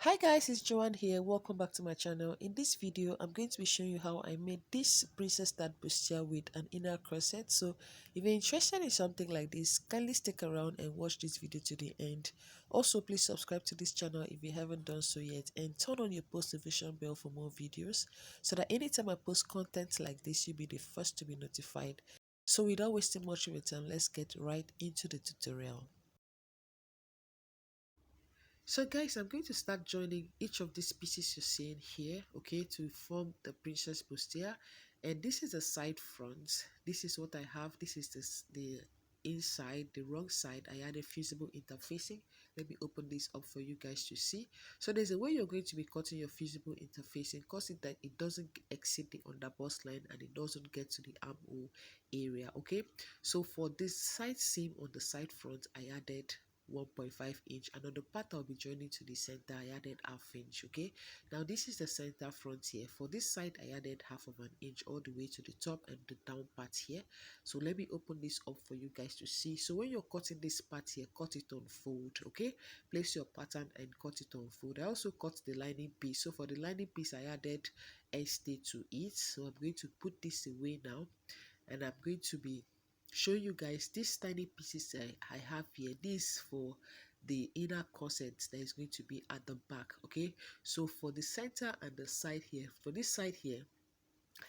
Hi guys, it's Joanne here. Welcome back to my channel. In this video, I'm going to be showing you how I made this princess that bustier with an inner corset. So if you're interested in something like this, kindly stick around and watch this video to the end. Also, please subscribe to this channel if you haven't done so yet and turn on your post notification bell for more videos so that anytime I post content like this, you'll be the first to be notified. So without wasting much of your time, let's get right into the tutorial. So guys, I'm going to start joining each of these pieces you're seeing here, okay, to form the princess bustier. And this is the side front. This is what I have. This is the inside, the wrong side. I added fusible interfacing. Let me open this up for you guys to see. So there's a way you're going to be cutting your fusible interfacing, cause it that it doesn't exceed the underbust line and it doesn't get to the armhole area, okay. So for this side seam on the side front, I added 1.5 inch, and on the part I'll be joining to the center I added half inch. Okay, now this is the center front here. For this side I added half of an inch all the way to the top and the down part here. So let me open this up for you guys to see. So when you're cutting this part here, cut it on fold. Okay, place your pattern and cut it on fold. I also cut the lining piece. So for the lining piece I added stay to it. So I'm going to put this away now, and I'm going to be show you guys these tiny pieces I have here. This for the inner corset that is going to be at the back. Okay, so for the center and the side here, for this side here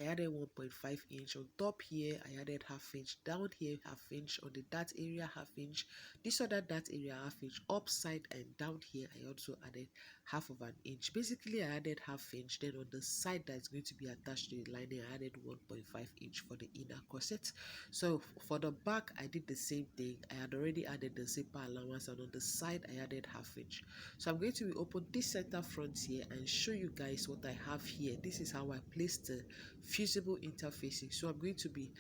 I added 1.5 inch. On top here I added half inch, down here half inch, on the dart area half inch, this other dart area half inch, upside and down here I also added half of an inch. Basically I added half inch. Then on the side that's going to be attached to the lining I added 1.5 inch for the inner corset. So for the back I did the same thing. I had already added the zipper allowance, and on the side I added half inch. So I'm going to open this center front here and show you guys what I have here. This is how I placed the fusible interfacing. So I'm going to be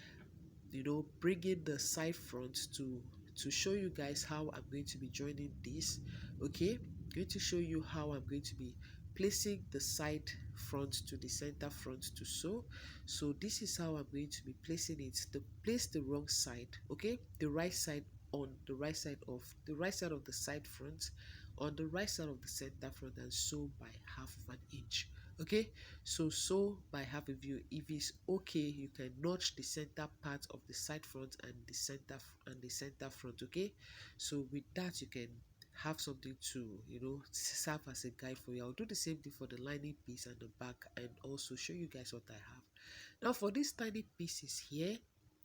bringing the side front to show you guys how I'm going to be joining this. Okay, I'm going to show you how I'm going to be placing the side front to the center front to sew. So this is how I'm going to be placing it. To place the wrong side, okay, the right side on the right side of the side front on the right side of the center front, and sew by half of an inch. Okay, so sew by half a view. If it's okay, you can notch the center part of the side front and the center front. Okay, so with that you can have something to serve as a guide for you. I'll do the same thing for the lining piece and the back, and also show you guys what I have. Now for these tiny pieces here,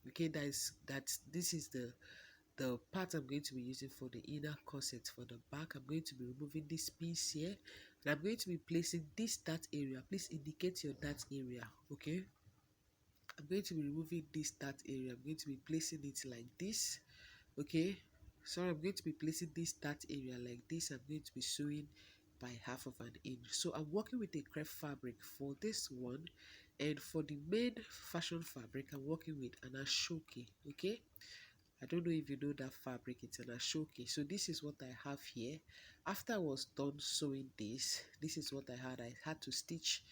okay, this is the part I'm going to be using for the inner corset. For the back, I'm going to be removing this piece here, and I'm going to be placing this dart area. Please indicate your dart area. Okay, I'm going to be removing this dart area. I'm going to be placing it like this. Okay, so I'm going to be placing this dart area like this. I'm going to be sewing by half of an inch. So I'm working with a crepe fabric for this one, and for the main fashion fabric I'm working with an ashoke. Okay, I don't know if you know that fabric, it's an ashoke. So this is what I have here. After I was done sewing this is what I had. I had to stitch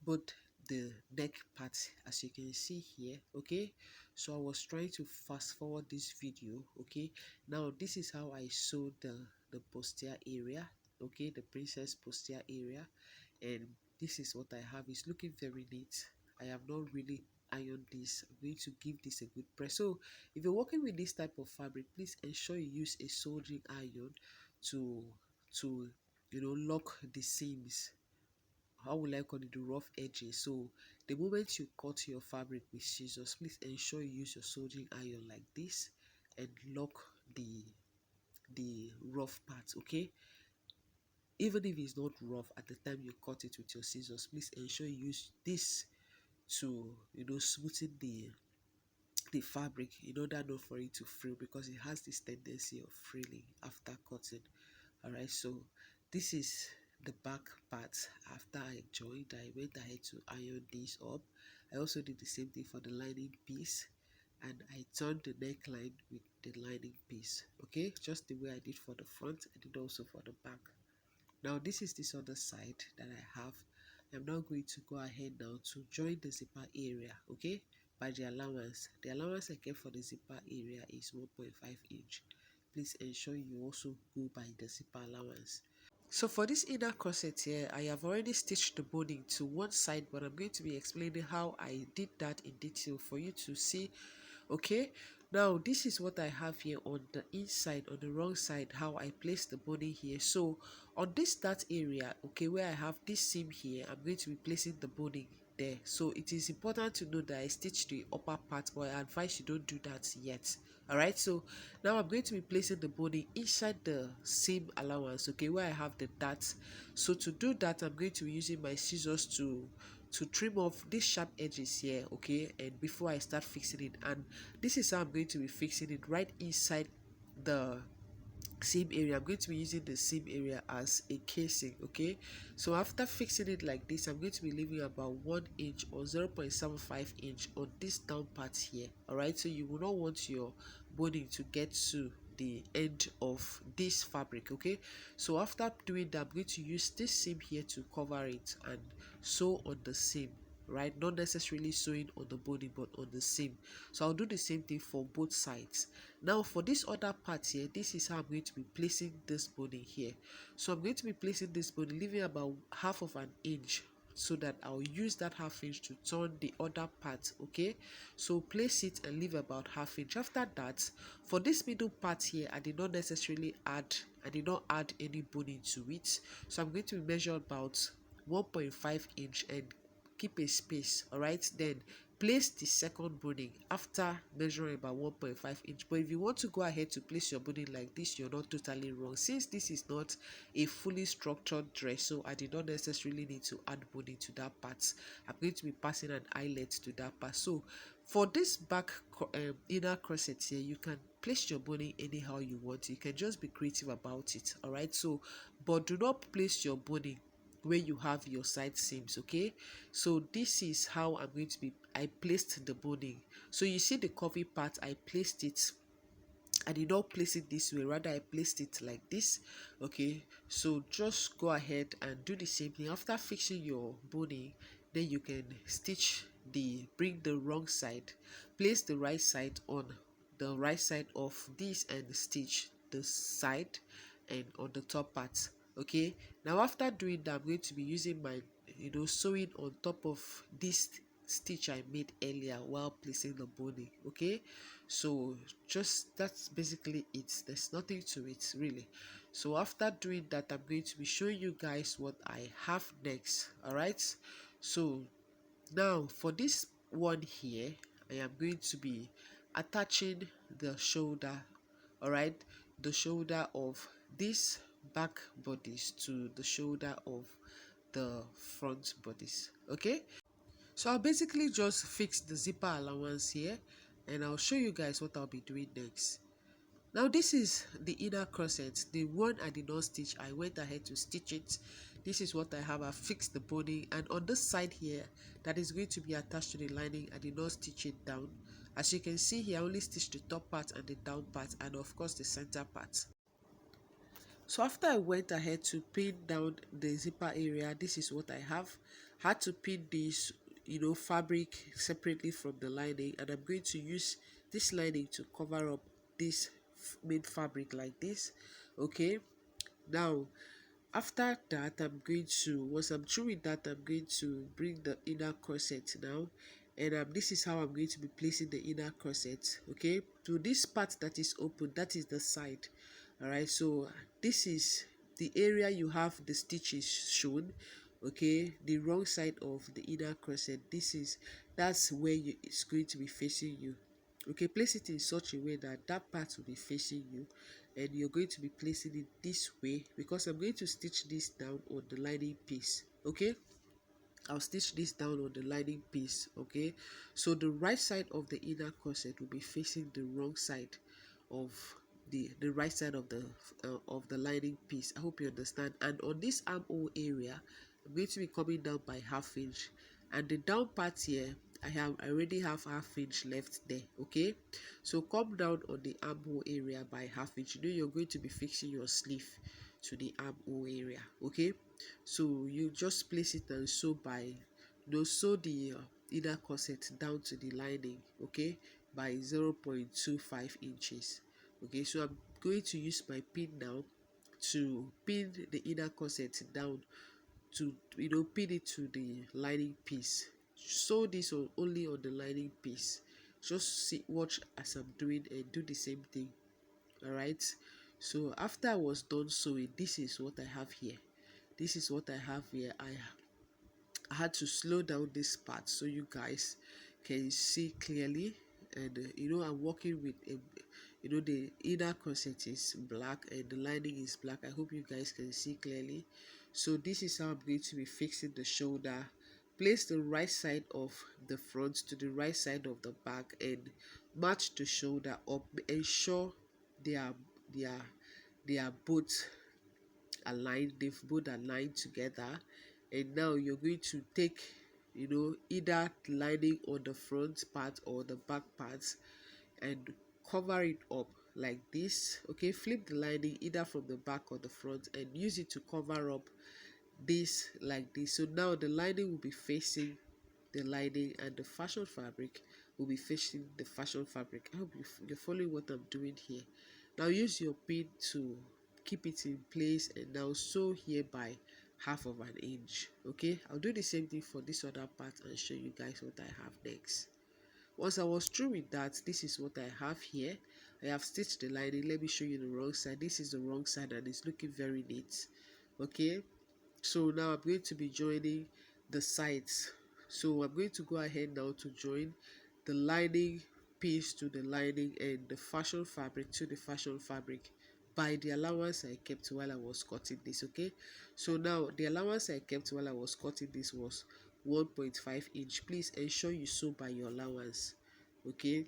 both the neck part, as you can see here. Okay, so I was trying to fast forward this video. Okay, now this is how I sewed the bustier area. Okay, the princess bustier area, and this is what I have. It's looking very neat. I have not really ironed this. I'm going to give this a good press. So if you're working with this type of fabric, please ensure you use a soldering iron to to lock the seams. How will I call it? The rough edges. So the moment you cut your fabric with scissors, please ensure you use your soldering iron like this and lock the rough parts. Okay, even if it's not rough at the time you cut it with your scissors, please ensure you use this to smoothen the fabric in order not for it to frill, because it has this tendency of frilling after cutting. All right, so this is the back part. After I joined, I went ahead to iron this up. I also did the same thing for the lining piece, and I turned the neckline with the lining piece. Okay, just the way I did for the front, I did also for the back. Now this is this other side that I have. I'm now going to go ahead now to join the zipper area. Okay, by the allowance. The allowance I get for the zipper area is 1.5 inch. Please ensure you also go by the zipper allowance. So for this inner corset here, I have already stitched the boning to one side, but I'm going to be explaining how I did that in detail for you to see. Okay, now this is what I have here on the inside, on the wrong side, how I place the boning here. So on this start area, okay, where I have this seam here, I'm going to be placing the boning there. So it is important to know that I stitched the upper part, but I advise you don't do that yet. All right, so now I'm going to be placing the boning inside the seam allowance, okay, where I have the darts. So to do that, I'm going to be using my scissors to trim off these sharp edges here, okay, and before I start fixing it. And this is how I'm going to be fixing it right inside the seam area. I'm going to be using the seam area as a casing, okay. So after fixing it like this, I'm going to be leaving about 1 inch or 0.75 inch on this down part here. All right, so you will not want your boning to get to the end of this fabric, okay. So after doing that, I'm going to use this seam here to cover it and sew on the seam, right, not necessarily sewing on the boning but on the seam. So I'll do the same thing for both sides. Now for this other part here, this is how I'm going to be placing this boning here. So I'm going to be placing this boning, leaving about half of an inch, so that I'll use that half inch to turn the other part, okay. So place it and leave about half inch. After that, for this middle part here, I did not add any boning to it. So I'm going to measure about 1.5 inch and keep a space. All right, then place the second boning after measuring about 1.5 inch. But if you want to go ahead to place your boning like this, you're not totally wrong, since this is not a fully structured dress. So I did not necessarily need to add boning to that part. I'm going to be passing an eyelet to that part. So for this back inner corset here, you can place your boning anyhow you want. You can just be creative about it. All right, so but do not place your boning where you have your side seams, okay. So this is how I placed the boning. So you see the curvy part, I did not place it this way, rather I placed it like this, okay. So just go ahead and do the same thing. After fixing your boning, then you can bring the wrong side, place the right side on the right side of this and stitch the side and on the top part, okay. Now after doing that, I'm going to be using my sewing on top of this stitch I made earlier while placing the boning, okay. So just that's basically it. There's nothing to it really. So after doing that, I'm going to be showing you guys what I have next. All right, so now for this one here, I am going to be attaching the shoulder, all right, the shoulder of this back bodies to the shoulder of the front bodies, okay. So I'll basically just fix the zipper allowance here, and I'll show you guys what I'll be doing next. Now this is the inner corset, the one I did not stitch. I went ahead to stitch it. This is what I have. I fixed the boning, and on this side here that is going to be attached to the lining, I did not stitch it down. As you can see here, I only stitched the top part and the down part, and of course the center part. So after I went ahead to pin down the zipper area, this is what I have. Had to pin this fabric separately from the lining, and I'm going to use this lining to cover up this main fabric like this, okay. Now after that, once I'm through with that, I'm going to bring the inner corset now, and this is how I'm going to be placing the inner corset, okay. To this part that is open, that is the side. All right, so this is the area you have the stitches shown, okay. The wrong side of the inner corset, that's where it's going to be facing you, okay. Place it in such a way that that part will be facing you, and you're going to be placing it this way, because I'm going to stitch this down on the lining piece, okay. I'll stitch this down on the lining piece, okay. So the right side of the inner corset will be facing the wrong side of the right side of the lining piece. I hope you understand. And on this armhole area, I'm going to be coming down by half inch, and the down part here, I already have half inch left there, okay. So come down on the armhole area by half inch. You're going to be fixing your sleeve to the armhole area, okay. So you just place it and sew the inner corset down to the lining, okay, by 0.25 inches, okay. So I'm going to use my pin now to pin the inner corset down, to pin it to the lining piece. Sew this only on the lining piece. Just watch as I'm doing and do the same thing. All right. So after I was done sewing, this is what I have here. This is what I have here. I had to slow down this part so you guys can see clearly. And I'm working with a, the inner corset is black and the lining is black. I hope you guys can see clearly. So this is how I'm going to be fixing the shoulder. Place the right side of the front to the right side of the back and match the shoulder up. Ensure they are they are they are both aligned, they've both aligned together. And now you're going to take either lining on the front part or the back part and cover it up like this. Okay, flip the lining either from the back or the front and use it to cover up this like this. So now the lining will be facing the lining and the fashion fabric will be facing the fashion fabric. I hope you're following what I'm doing here. Now use your pin to keep it in place and now sew here by 1/2 inch. Okay, I'll do the same thing for this other part and show you guys what I have next. Once I was through with that, this is what I have here. I have stitched the lining. Let me show you the wrong side. This is the wrong side and it's looking very neat. Okay, so now I'm going to be joining the sides. So I'm going to go ahead now to join the lining piece to the lining and the fashion fabric to the fashion fabric by the allowance I kept while I was cutting this. Okay, so now the allowance I kept while I was cutting this was 1.5 inch. Please ensure you sew by your allowance. Okay,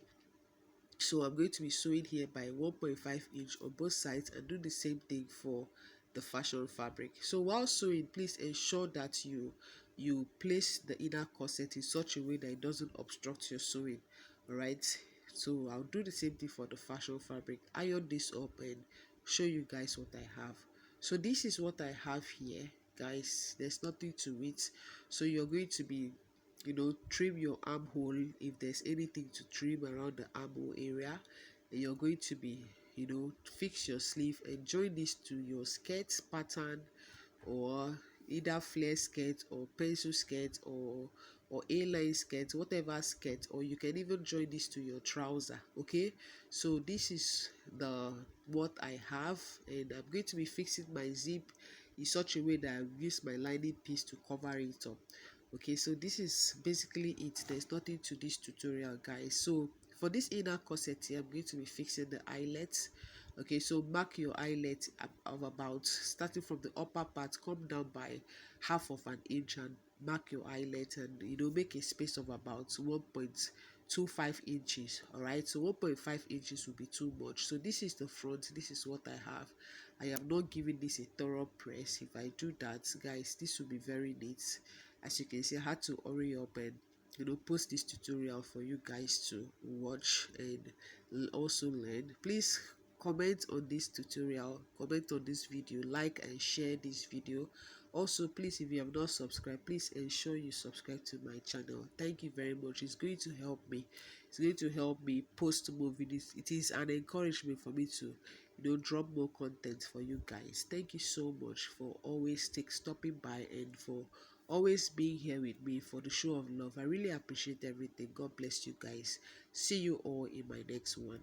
so I'm going to be sewing here by 1.5 inch on both sides and do the same thing for the fashion fabric. So while sewing, please ensure that you place the inner corset in such a way that it doesn't obstruct your sewing. All right, so I'll do the same thing for the fashion fabric. Iron this up and show you guys what I have. So this is what I have here, guys. There's nothing to it. So you're going to be trim your armhole if there's anything to trim around the armhole area, and you're going to be fix your sleeve and join this to your skirt pattern, or either flare skirt or pencil skirt or a-line skirt, whatever skirt, or you can even join this to your trouser. Okay, so this is the what I have, and I'm going to be fixing my zip in such a way that I use my lining piece to cover it up. Okay, so this is basically it. There's nothing to this tutorial, guys. So for this inner corset here, I'm going to be fixing the eyelets. Okay, so mark your eyelet of about, starting from the upper part, come down by 1/2 inch and mark your eyelet, and make a space of about 1.25 inches. All right, so 1.5 inches will be too much. So this is the front. This is what I have. I am not giving this a thorough press. If I do that, guys, this will be very neat. As you can see, I had to hurry up and post this tutorial for you guys to watch and also learn. Please comment on this tutorial, comment on this video, like and share this video. Also, please, if you have not subscribed, please ensure you subscribe to my channel. Thank you very much. It's going to help me. It's going to help me post more videos. It is an encouragement for me to drop more content for you guys. Thank you so much for always stopping by and for always being here with me, for the show of love. I really appreciate everything. God bless you guys. See you all in my next one.